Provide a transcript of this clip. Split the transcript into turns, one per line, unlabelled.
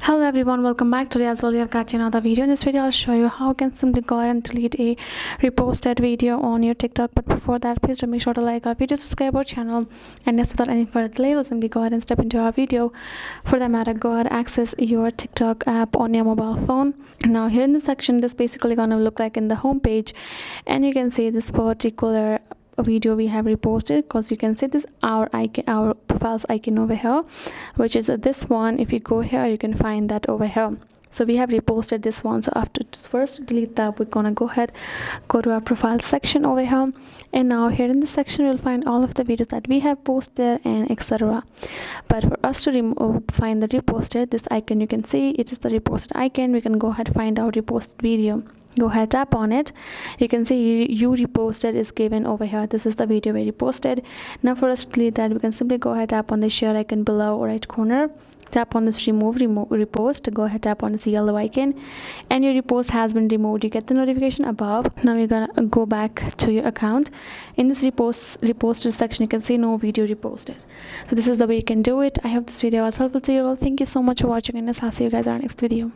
Hello everyone, welcome back. Today as well we have got another video. In this video I'll show you how you can simply go ahead and delete a reposted video on your TikTok. But before that, please do make sure to like our video, subscribe our channel, and yes, without any further delay, we'll simply go ahead and step into our video. For that matter, go ahead and access your TikTok app on your mobile phone. Now here in the section, this basically gonna look like in the home page, and you can see this particular video we have reposted, because you can see this our icon, our profile's icon over here, which is this one. If you go here, you can find that over here. So we have reposted this one. So after first delete that, we're gonna go ahead, go to our profile section over here, and now here in this section you'll find all of the videos that we have posted and etc. But for us to find the reposted, this icon, you can see it is the reposted icon. We can go ahead, find our reposted video, go ahead, tap on it. You can see you reposted is given over here. This is the video we reposted. Now for us to delete that, we can simply go ahead, tap on the share icon below right corner, tap on this remove repost, go ahead, tap on this yellow icon, and your repost has been removed. You get the notification above. Now you're gonna go back to your account. In this reposted section, you can see no video reposted. So this is the way you can do it. I hope this video was helpful to you all. Thank you so much for watching, and I'll see you guys in our next video.